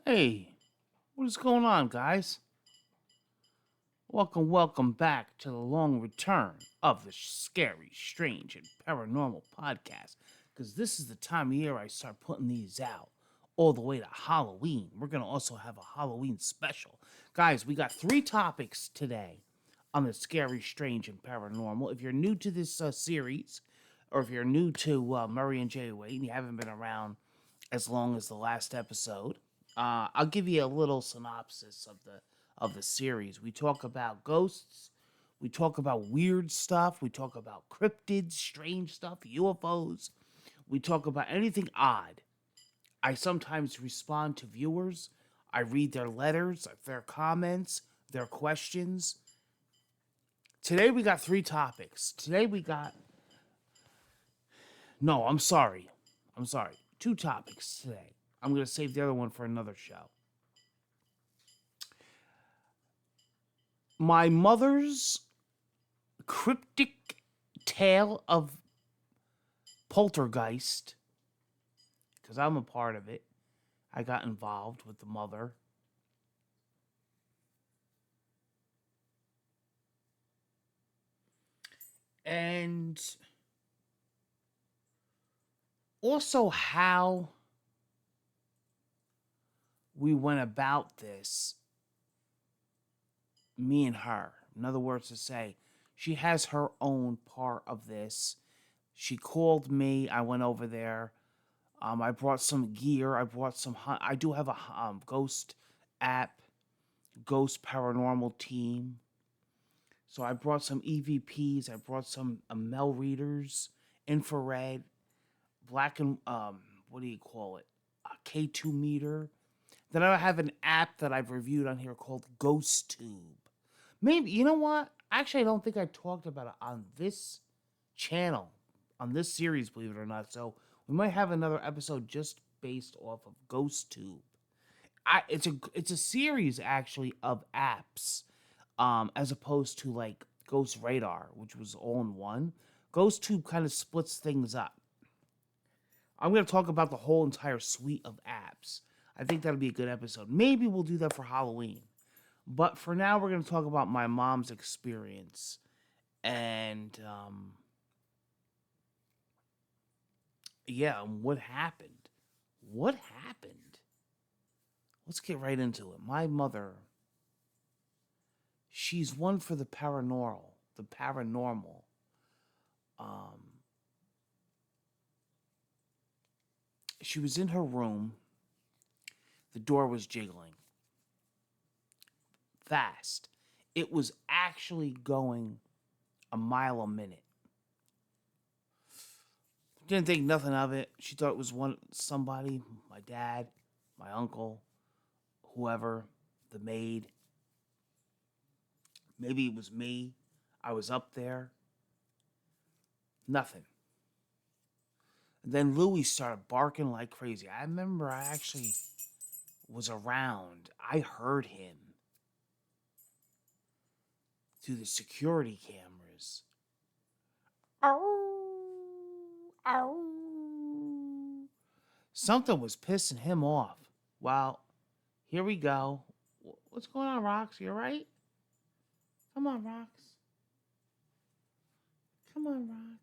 Hey, what is going on, guys? Welcome back to the long return of the scary, strange, and paranormal podcast. Because this is the time of year I start putting these out all the way to Halloween. We're going to also have a Halloween special. Guys, we got 3 topics today on the scary, strange, and paranormal. If you're new to this series, or if you're new to Murray and Jay Wade and you haven't been around as long as the last episode, I'll give you a little synopsis of the series. We talk about ghosts, we talk about weird stuff, we talk about cryptids, strange stuff, UFOs, we talk about anything odd. I sometimes respond to viewers. I read their letters, their comments, their questions. Today we got 3 topics. Today we got no, I'm sorry. 2 topics today. I'm going to save the other one for another show. My mother's cryptic tale of poltergeist, because I'm a part of it. I got involved with the mother. And also how we went about this, me and her. In other words, to say, she has her own part of this. She called me. I went over there. I brought some gear. I do have a ghost app, ghost paranormal team. So I brought some EVPs. I brought some Mel readers, infrared, black and what do you call it? A K2 meter. Then I have an app that I've reviewed on here called Ghost Tube. Maybe, you know what? Actually, I don't think I talked about it on this channel, on this series, believe it or not. So we might have another episode just based off of Ghost Tube. It's a series actually of apps, as opposed to like Ghost Radar, which was all in one. Ghost Tube kind of splits things up. I'm going to talk about the whole entire suite of apps. I think that'll be a good episode. Maybe we'll do that for Halloween. But for now, we're going to talk about my mom's experience. And, yeah, what happened? What happened? Let's get right into it. My mother, she's one for the paranormal. The paranormal. She was in her room. The door was jiggling. Fast. It was actually going a mile a minute. Didn't think nothing of it. She thought it was somebody, my dad, my uncle, whoever, the maid. Maybe it was me. I was up there. Nothing. And then Louis started barking like crazy. I remember I actually was around. I heard him through the security cameras. Ow, ow. Something was pissing him off. Well, here we go. What's going on, Rox? You all right? Come on, Rox. Come on, Rox.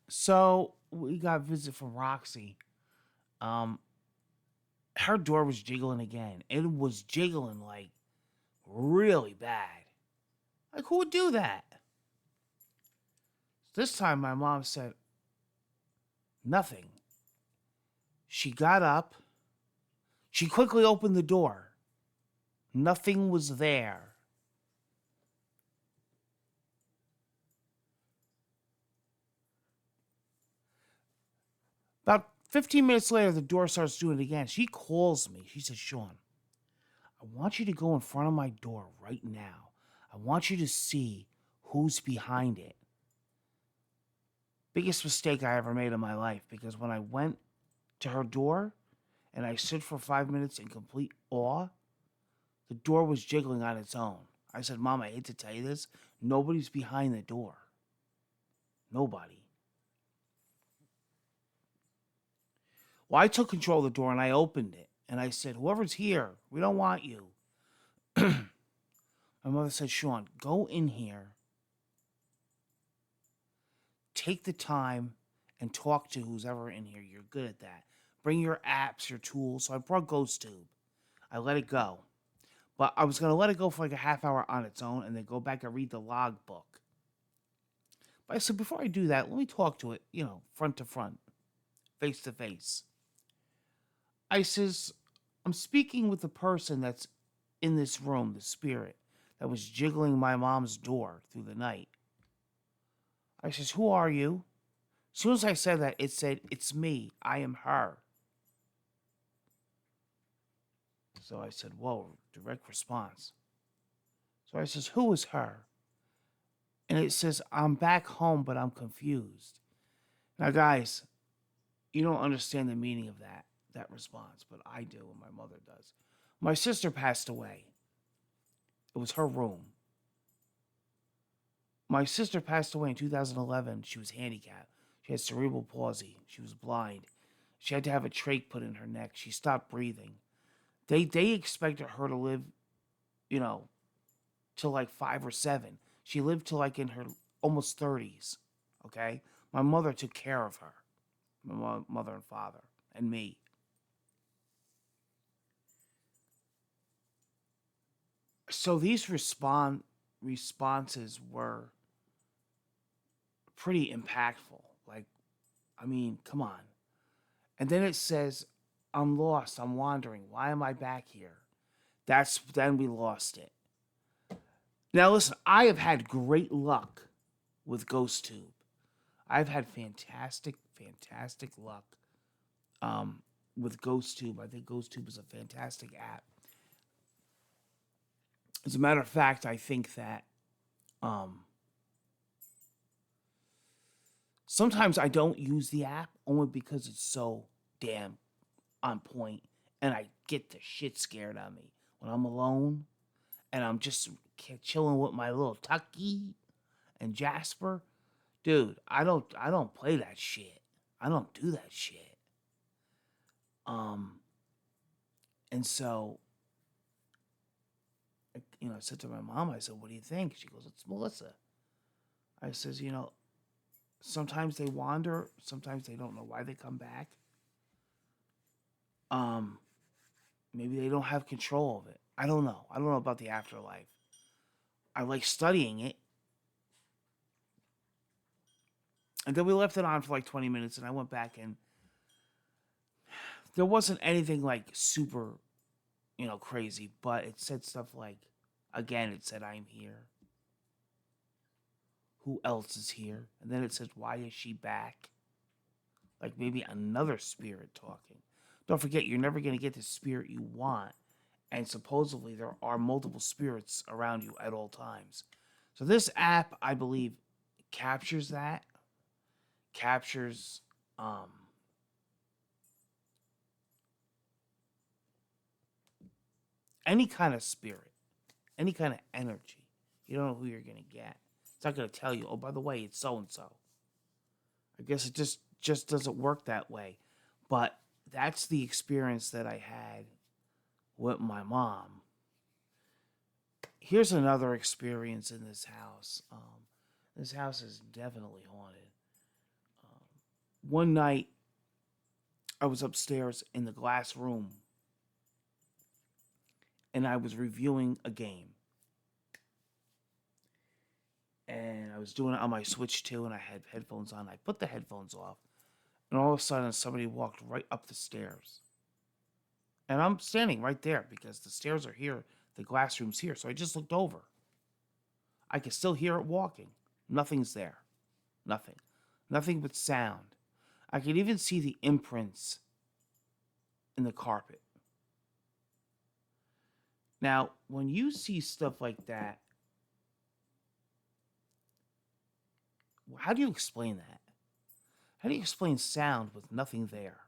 So we got a visit from Roxy. Her door was jiggling again. It was jiggling like really bad. Like, who would do that? This time my mom said nothing. She got up. She quickly opened the door. Nothing was there. About 15 minutes later, the door starts doing it again. She calls me. She says, Sean, I want you to go in front of my door right now. I want you to see who's behind it. Biggest mistake I ever made in my life, because when I went to her door and I stood for 5 minutes in complete awe, the door was jiggling on its own. I said, Mom, I hate to tell you this. Nobody's behind the door. Nobody. Well, I took control of the door and I opened it. And I said, whoever's here, we don't want you. My mother said, Sean, go in here, take the time, and talk to who's ever in here. You're good at that. Bring your apps, your tools. So I brought GhostTube. I let it go. But I was going to let it go for like a half hour on its own and then go back and read the logbook. But I said, before I do that, let me talk to it, front to front, face to face. I says, I'm speaking with the person that's in this room, the spirit that was jiggling my mom's door through the night. I says, who are you? As soon as I said that, it said, it's me. I am her. So I said, whoa, direct response. So I says, who is her? And it says, I'm back home, but I'm confused. Now, guys, you don't understand the meaning of that response, but I do, and my mother does. My sister passed away. It was her room. My sister passed away in 2011. She was handicapped. She had cerebral palsy. She was blind. She had to have a trach put in her neck. She stopped breathing. They expected her to live, till like 5 or 7. She lived till like in her almost 30s. Okay? My mother took care of her. My mother and father and me. So these responses were pretty impactful. Like, I mean, come on. And then it says, I'm lost. I'm wandering. Why am I back here? Then we lost it. Now listen, I have had great luck with GhostTube. I've had fantastic luck with GhostTube. I think GhostTube is a fantastic app. As a matter of fact, I think that sometimes I don't use the app only because it's so damn on point, and I get the shit scared out of me when I'm alone and I'm just chilling with my little Tucky and Jasper. Dude, I don't play that shit. I don't do that shit. And so, I said to my mom, I said, what do you think? She goes, it's Melissa. I says, sometimes they wander, sometimes they don't know why they come back. Maybe they don't have control of it. I don't know. I don't know about the afterlife. I like studying it. And then we left it on for like 20 minutes, and I went back, and there wasn't anything like super, crazy, but it said stuff like, again, it said, I'm here. Who else is here? And then it says, why is she back? Like maybe another spirit talking. Don't forget, you're never going to get the spirit you want. And supposedly there are multiple spirits around you at all times. So this app, I believe, captures that. Captures any kind of spirit, any kind of energy. You don't know who you're going to get. It's not going to tell you, oh, by the way, it's so-and-so. I guess it just doesn't work that way. But that's the experience that I had with my mom. Here's another experience in this house. This house is definitely haunted. One night, I was upstairs in the glass room, and I was reviewing a game. And I was doing it on my Switch 2, and I had headphones on. I put the headphones off, and all of a sudden, somebody walked right up the stairs. And I'm standing right there because the stairs are here, the glass room's here. So I just looked over. I could still hear it walking. Nothing's there. Nothing. Nothing but sound. I could even see the imprints in the carpet. Now, when you see stuff like that, how do you explain that? How do you explain sound with nothing there?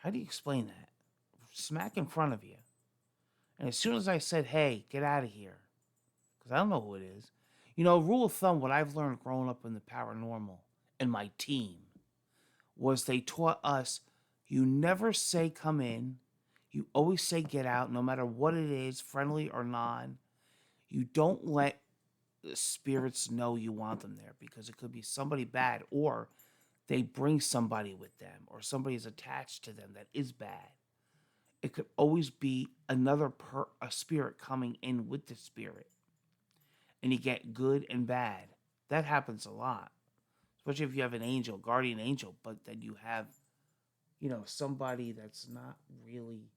How do you explain that? Smack in front of you. And as soon as I said, hey, get out of here, because I don't know who it is. Rule of thumb, what I've learned growing up in the paranormal and my team, was they taught us you never say come in. You always say get out, no matter what it is, friendly or non. You don't let the spirits know you want them there because it could be somebody bad, or they bring somebody with them, or somebody is attached to them that is bad. It could always be a spirit coming in with the spirit, and you get good and bad. That happens a lot, especially if you have an angel, guardian angel, but then you have, somebody that's not really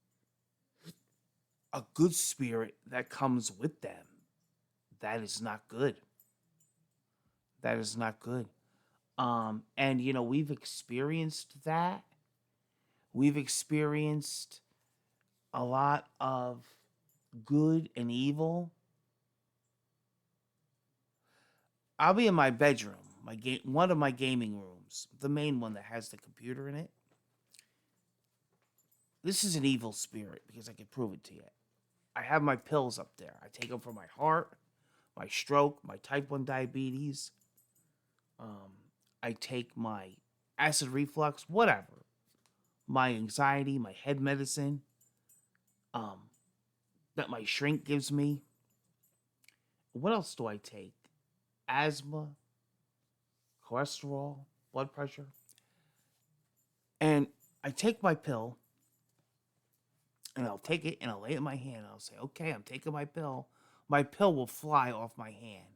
a good spirit that comes with them. That is not good. That is not good. And we've experienced that. We've experienced a lot of good and evil. I'll be in my bedroom, one of my gaming rooms, the main one that has the computer in it. This is an evil spirit because I can prove it to you. I have my pills up there. I take them for my heart, my stroke, my type 1 diabetes. I take my acid reflux, whatever. My anxiety, my head medicine that my shrink gives me. What else do I take? Asthma, cholesterol, blood pressure. And I take my pill, and I'll take it and I'll lay it in my hand. And I'll say, okay, I'm taking my pill. My pill will fly off my hand.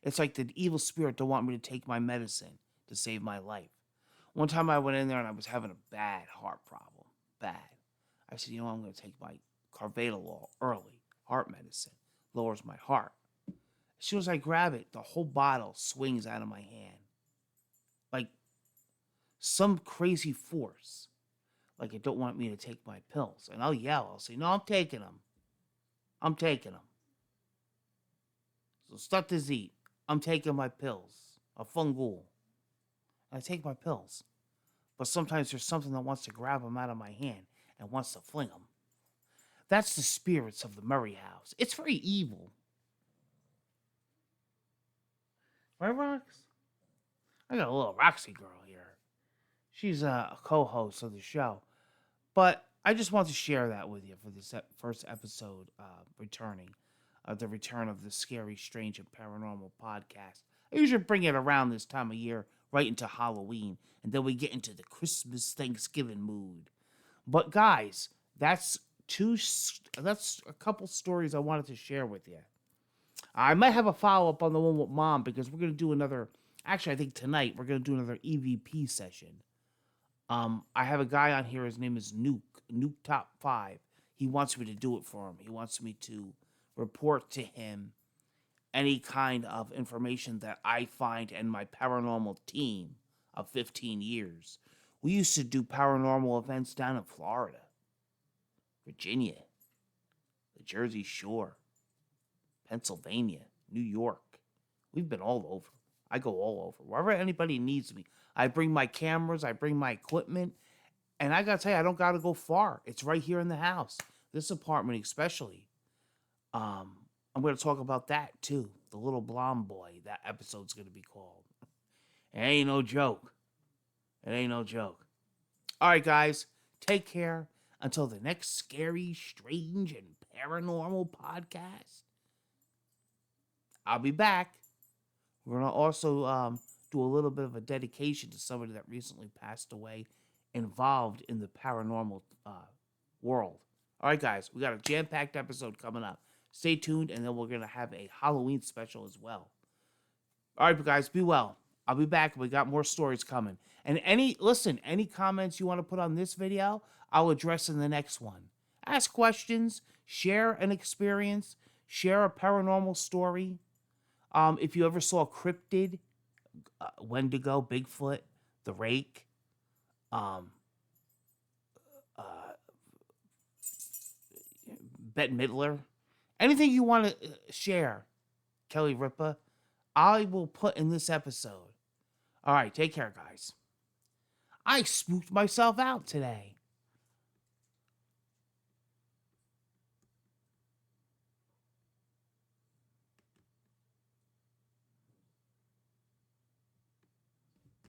It's like the evil spirit don't want me to take my medicine to save my life. One time I went in there and I was having a bad heart problem. Bad. I said, I'm going to take my Carvedilol early. Heart medicine. Lowers my heart. As soon as I grab it, the whole bottle swings out of my hand. Like some crazy force. Like it don't want me to take my pills. And I'll yell. I'll say, no, I'm taking them. I'm taking them. So start to eat. I'm taking my pills. A fungal. I take my pills. But sometimes there's something that wants to grab them out of my hand and wants to fling them. That's the spirits of the Murray house. It's very evil. Right, Rox? I got a little Roxy girl here. She's a co-host of the show. But I just want to share that with you for this first episode returning. The return of the Scary, Strange, and Paranormal podcast. I usually bring it around this time of year, right into Halloween. And then we get into the Christmas, Thanksgiving mood. But guys, that's a couple stories I wanted to share with you. I might have a follow-up on the one with Mom because we're going to do another... Actually, I think tonight we're going to do another EVP session. I have a guy on here. His name is Nuke Top 5. He wants me to do it for him. He wants me to report to him any kind of information that I find in my paranormal team of 15 years. We used to do paranormal events down in Florida, Virginia, the Jersey Shore, Pennsylvania, New York. We've been all over. I go all over. Wherever anybody needs me. I bring my cameras, I bring my equipment, and I gotta tell you, I don't gotta go far. It's right here in the house. This apartment especially. I'm gonna talk about that too. The little blonde boy. That episode's gonna be called. It ain't no joke. It ain't no joke. Alright, guys. Take care. Until the next scary, strange, and paranormal podcast. I'll be back. We're going to also do a little bit of a dedication to somebody that recently passed away involved in the paranormal world. All right, guys, we got a jam-packed episode coming up. Stay tuned, and then we're going to have a Halloween special as well. All right, guys, be well. I'll be back. We got more stories coming. And any comments you want to put on this video, I'll address in the next one. Ask questions, share an experience, share a paranormal story. If you ever saw a cryptid, Wendigo, Bigfoot, the Rake, Bette Midler, anything you want to share, Kelly Ripa, I will put in this episode. All right, take care, guys. I spooked myself out today.